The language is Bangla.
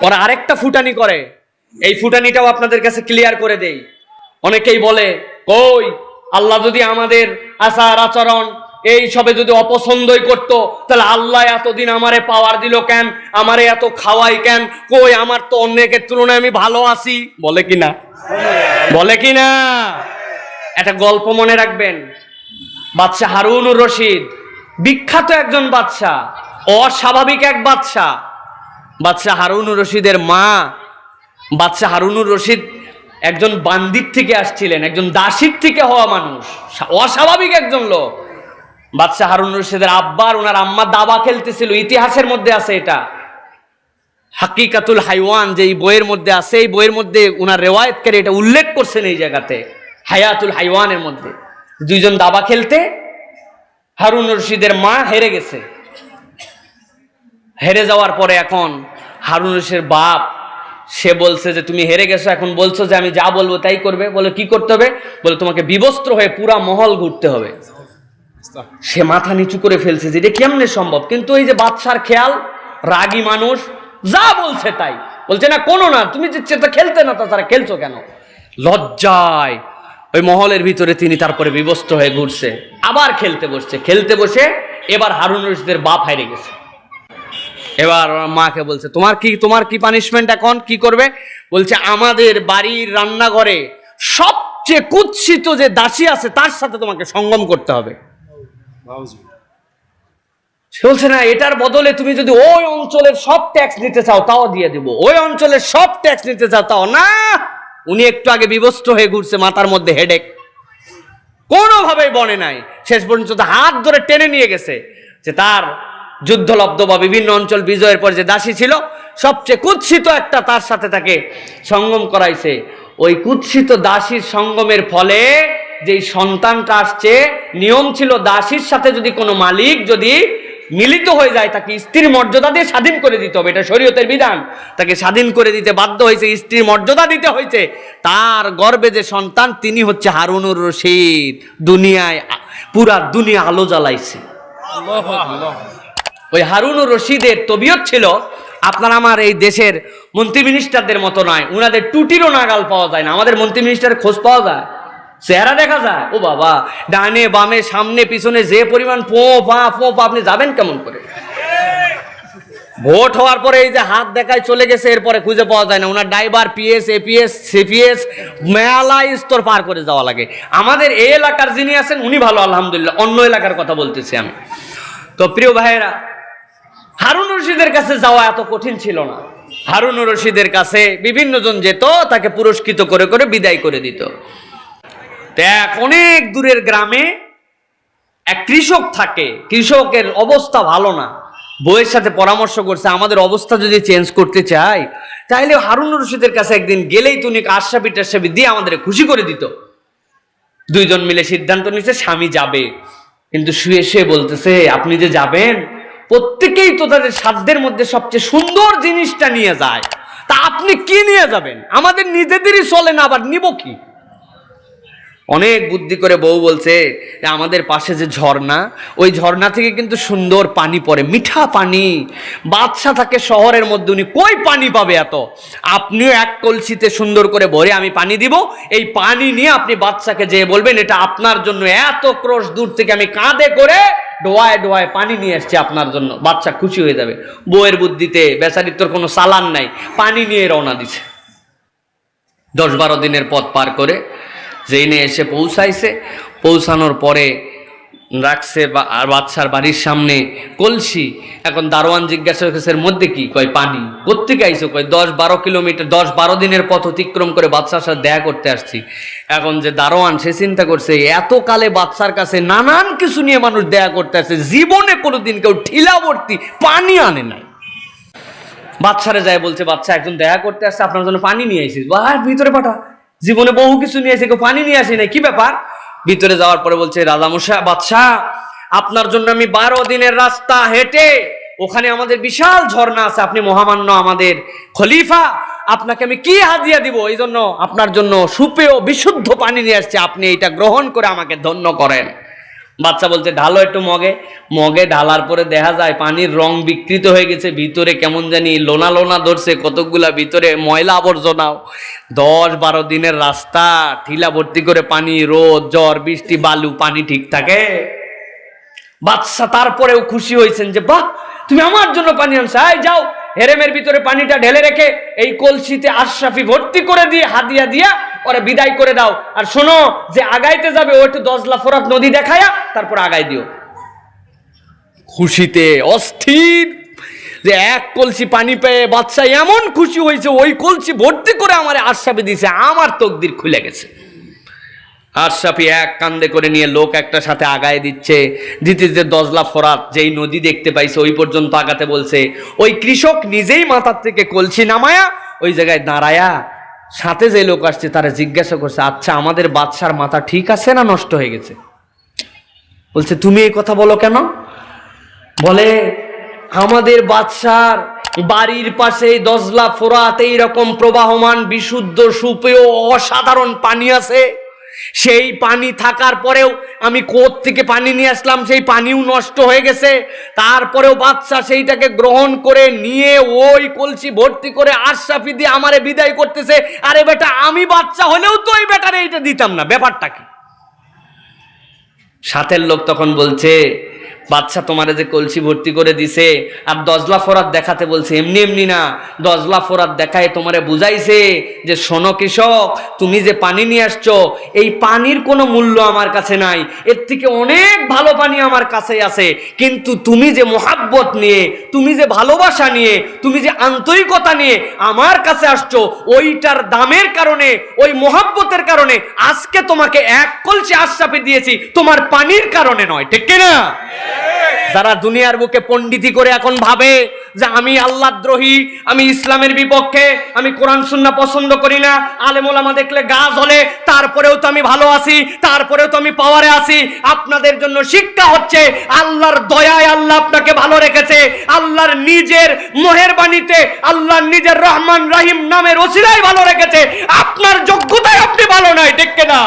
ওরা আরেকটা ফুটানি করে, এই ফুটানিটাও আপনাদের কাছে ক্লিয়ার করে দেই। অনেকেই বলে, কই আল্লাহ যদি আমাদের আচার আচরণ এই সবে যদি অপছন্দই করতো, তাহলে আল্লাহ এতদিন আমারে পাওয়ার দিল কেন, আমারে এত খাওয়াই কেন, কই আমার তো অনেকের তুলনায় আমি ভালো আছি। বলে কিনা? বলে কিনা? একটা গল্প মনে রাখবেন। বাদশাহ হারুনুর রশিদ বিখ্যাত একজন বাদশাহ, অস্বাভাবিক এক বাদশাহ। বাদশাহ হারুনুর রশিদের মা, বাদশাহ হারুনুর রশিদ একজন বান্দির থেকে আসছিলেন, একজন দাসীর থেকে হওয়া মানুষ, অস্বাভাবিক একজন লোক। বাদশাহ হারুনুর রশিদের আব্বার ওনার আম্মা দাবা খেলতেছিল। ইতিহাসের মধ্যে আছে এটা, হাকিকাতুল হাইওয়ান যে বইয়ের মধ্যে আছে, এই বইয়ের মধ্যে ওনার রেওয়ায়েতকারী এটা উল্লেখ করছেন এই জায়গাতে, হায়াতুল হাইওয়ানের মধ্যে। দুইজন দাবা খেলতে, হারুনুর রশিদের মা হেরে গেছে। হেরে যাওয়ার পরে এখন হারুনুর রশিদের বাপ, সে বলছে যে তুমি হেরে গেছো, এখন বলছো যে আমি যা বলবো তাই করবে। বলে কি করতে হবে? বলে তোমাকে বিবস্ত্র হয়ে পুরা মহল ঘুরতে হবে। সে মাথা নিচু করে ফেলছে যে এটা কেমনে সম্ভব, কিন্তু এই যে বাদশার খেয়াল, রাগী মানুষ, যা বলছে তাই বলছে। না কোনো না, তুমি যে খেলতে না, তাছাড়া খেলছো কেন? লজ্জায় ওই মহলের ভিতরে তিনি তারপরে বিবস্ত্র হয়ে ঘুরছে, আবার খেলতে বসছে। খেলতে বসে এবার হারুনুর রশিদের বাপ হারিয়ে গেছে। এবার মাকে বলছে, তোমার কি পানিশমেন্ট, এখন কি করবে? বলছে আমাদের বাড়ির রান্নাঘরে সবচেয়ে কুৎসিত যে দাসী আছে তার সাথে তোমাকে সঙ্গম করতে হবে। সে বলছে না, এটার বদলে তুমি যদি ওই অঞ্চলের সব ট্যাক্স নিতে চাও তাও দিয়ে দিব, ওই অঞ্চলের সব ট্যাক্স নিতে চাও তাও না। উনি একটু আগে বিবস্ত্র হয়ে ঘুরছে, মাথার মধ্যে হেডেক, কোনোভাবেই বনে নাই। শেষ পর্যন্ত হাত ধরে টেনে নিয়ে গেছে যে তার যুদ্ধলব্ধ বা বিভিন্ন অঞ্চল বিজয়ের পর যে দাসী ছিল, সবচেয়ে কুৎসিত একটা তার সাথে তাকে সঙ্গম করাইছে। ওই কুৎসিত দাসীর সঙ্গমের ফলে যেই সন্তানটা আসছে, নিয়ম ছিল দাসীর সাথে যদি কোনো মালিক যদি মিলিত হয়ে যায় তাকে স্ত্রীর মর্যাদা দিয়ে স্বাধীন করে দিতে হবে, এটা শরীয়তের বিধান। তাকে স্বাধীন করে দিতে বাধ্য হয়েছে, স্ত্রীর মর্যাদা দিতে হয়েছে। তার গর্ভে যে সন্তান, তিনি হচ্ছে হারুনুর রশিদ। দুনিয়ায় পুরা দুনিয়া আলো জ্বালাইছে। ওই হারুনুর রশিদের তবিয়ত ছিল আপনার আমার এই দেশের মন্ত্রী মিনিস্টারদের মতো নয়। উনাদের টুটিরও নাগাল পাওয়া যায় না। আমাদের মন্ত্রী মিনিস্টারের খোঁজ পাওয়া যায়, চেহারা দেখা যায়। ও বাবা, ডানে বামে সামনে পিছনে যে পরিমাণ পো পা আপনি যাবেন কেমন করে? ভোট হওয়ার পরে এই যে হাত দেখায় চলে গেছে, এরপরে খুঁজে পাওয়া যায় না। ওনার ড্রাইভার, পিএস, এপিএস, সিপিএস মেলা স্তর পার করে যাওয়া লাগে। আমাদের এই এলাকার যিনি আছেন উনি ভালো, আলহামদুলিল্লাহ। অন্য এলাকার কথা বলতেছি আমি। তো প্রিয় ভাইয়েরা, হারুনুর রশিদের কাছে যাওয়া এত কঠিন ছিল না। হারুনুর রশিদের কাছে বিভিন্ন জন যেত, তাকে পুরস্কৃত করে করে বিদায় করে দিত। এক অনেক দূরের গ্রামে এক কৃষক থাকে। কৃষকের অবস্থা ভালো না। বউয়ের সাথে পরামর্শ করছে, আমাদের অবস্থা যদি চেঞ্জ করতে চাই তাহলে হারুনুর রশিদের কাছে একদিন গেলেই তুমি আশরাফি টাশরাফি দিয়ে আমাদের খুশি করে দিত। দুইজন মিলে সিদ্ধান্ত নিচ্ছে স্বামী যাবে, কিন্তু শুয়ে শুয়ে বলতেছে আপনি যে যাবেন, প্রত্যেকেই তো তাদের সাধ্যের মধ্যে সবচেয়ে সুন্দর জিনিসটা নিয়ে যায়, তা আপনি কি নিয়ে যাবেন? আমাদের নিজেদেরই চলে না, আবার নিব কি? অনেক বুদ্ধি করে বউ বলছে যে আমাদের পাশে যে ঝর্ণা, ওই ঝর্ণা থেকে কিন্তু সুন্দর পানি পড়ে, মিঠা পানি। বাদশা থাকে শহরের মধ্যে, উনি কই পানি পাবে এত? আপনিও এক কলসিতে সুন্দর করে ভরে আমি পানি দিব, এই পানি নিয়ে আপনি বাদশাকে যেয়ে বলবেন এটা আপনার জন্য, এত ক্রোশ দূর থেকে আমি কাঁধে করে ডোয়ায় ডোয়ায় পানি নিয়ে আসছি আপনার জন্য। বাদশা খুশি হয়ে যাবে। বউয়ের বুদ্ধিতে, বেচারির তোর কোনো চালান নাই, পানি নিয়ে রওনা দিছে। 10-12 দিনের পথ পার করে জেনে এসে পৌঁছাইছে। পৌঁছানোর পরে রাখছে বাদশার বাড়ির সামনে কলসি। এখন দারোয়ান জিজ্ঞাসা করছে এর মধ্যে কি? কয় পানি। কোত্থেকে আইছো? কয় 10-12 কিলোমিটার, 10-12 দিনের পথ অতিক্রম করে বাদশার সাথে দেখা করতে আসছি। এখন যে দারোয়ান, সে চিন্তা করছে এত কালে বাদশার কাছে নানান কিছু নিয়ে মানুষ দেখা করতে আসছে, জীবনে কোনোদিন কেউ ঠিলাবর্তী পানি আনে নাই। বাদশারে যায় বলছে বাদশা একজন দেখা করতে আসছে, আপনার জন্য পানি নিয়ে আসিস। ভিতরে পাঠা, জীবনে বহু কিছু নিয়ে এসে কেউ পানি নিয়ে আসি নাই, কি ব্যাপার? ভিতরে যাওয়ার পরে বলছে রাজামশাই, বাদশাহ আপনার জন্য আমি 12 দিনের রাস্তা হেঁটে, ওখানে আমাদের বিশাল ঝর্ণা আছে, আপনি মহামান্য আমাদের খলিফা, আপনাকে আমি কি হাদিয়া দিব? এই জন্য আপনার জন্য সুপেয় বিশুদ্ধ পানি নিয়ে আসছে, আপনি এটা গ্রহণ করে আমাকে ধন্য করেন। বাচ্চা বলছে ঢালো একটু মগে। মগে ঢালার পরে দেখা যায় পানির রং বিকৃত হয়ে গেছে, ভিতরে কেমন জানি লোনা লোনা ধরছে, কতকগুলা ভিতরে ময়লা আবর্জনাও। 10-12 দিনের রাস্তা, ঠিলা ভর্তি করে পানি, রোদ ঝড় বৃষ্টি বালু, পানি ঠিক থাকে? বাচ্চা তারপরেও খুশি হয়েছেন যে বাহ, তুমি আমার জন্য পানি আনছো, আয় যাও হেরেমের ভিতরে পানিটা ঢেলে রেখে এই কলসিতে আশরাফি ভর্তি করে দিয়ে হাদিয়া দিয়া ওরা বিদায় করে দাও। আর শোনো, যে আগাইতে যাবে ও একটু দজলা ফোরাত নদী দেখায়া তারপর আগাই দিও। খুশিতে অস্থির যে এক কলসি পানি পেয়ে বাচ্চা এমন খুশি হয়েছে, ওই কলসি ভর্তি করে আমার আশরাফি দিছে, আমার তকদির খুলে গেছে। আশরাফি এক কান্দে করে নিয়ে লোক একটা সাথে আগায় দিচ্ছে, দিতে দিতে দজলা ফোরাত যেই নদী দেখতে পাইছে ওই পর্যন্ত আগাতে বলছে। ওই কৃষক নিজেই মাথার থেকে কলসি নামায়া ওই জায়গায় দাঁড়ায়া সাথে যে লোক আসছে তারা জিজ্ঞাসা করছে, আচ্ছা আমাদের বাদশার মাথা ঠিক আছে না নষ্ট হয়ে গেছে? বলছে তুমি এই কথা বলো কেন? বলে আমাদের বাদশার বাড়ির পাশে দজলা ফোরাত এইরকম প্রবাহমান বিশুদ্ধ সুপেয় অসাধারণ পানি আছে, সেই পানি থাকার পরেও আমি কোথ থেকে পানি নিয়ে আসলাম, সেই পানিও নষ্ট হয়ে গেছে। তারপরেও বাদশা সেইটাকে গ্রহণ করে নিয়ে ওই কলসি ভর্তি করে আশরাফি দিয়ে আমারে বিদায় করতেছে। আরে বেটা, আমি বাদশা হলেও তো ওই বেটারে এইটা দিতাম না, ব্যাপারটা কি? সাথের লোক তখন বলছে, বাচ্চা তোমারে যে কলসি ভর্তি করে দিছে আর দজলা ফোরাত দেখাতে বলছে, এমনি এমনি না, দজলা ফোরাত দেখায় তোমারে বুঝাইছে যে শোনো কৃষক, তুমি যে পানি নিয়ে আসছো এই পানির কোনো মূল্য আমার কাছে নাই, এর থেকে অনেক ভালো পানি আমার কাছে আছে, কিন্তু তুমি যে মোহাব্বত নিয়ে, তুমি যে ভালোবাসা নিয়ে, তুমি যে আন্তরিকতা নিয়ে আমার কাছে আসছো, ওইটার দামের কারণে, ওই মোহাব্বতের কারণে আজকে তোমাকে এক কলসি আশরাফি দিয়েছি, তোমার পানির কারণে নয়। ঠিক কিনা? যারা দুনিয়ার বুকে পণ্ডিতি করে এখন ভাবে যে আমি আল্লাহদ্রোহী, আমি ইসলামের বিপক্ষে, আমি কোরআন সুন্নাহ পছন্দ করি না, আলেম ওলামা দেখলে গা জ্বলে, তারপরেও তো আমি ভালো আছি, তারপরেও তো আমি পাওয়ারে আছি। আপনাদের জন্য শিক্ষা হচ্ছে, আল্লাহর দয়ায় আল্লাহ আপনাকে ভালো রেখেছে, আল্লাহর নিজের মেহেরবানিতে, আল্লাহর নিজের রহমান রহিম নামের ওসিলায় ভালো রেখেছে, আপনার যোগ্যতায় আপনি ভালো নাই। ঠিক কিনা?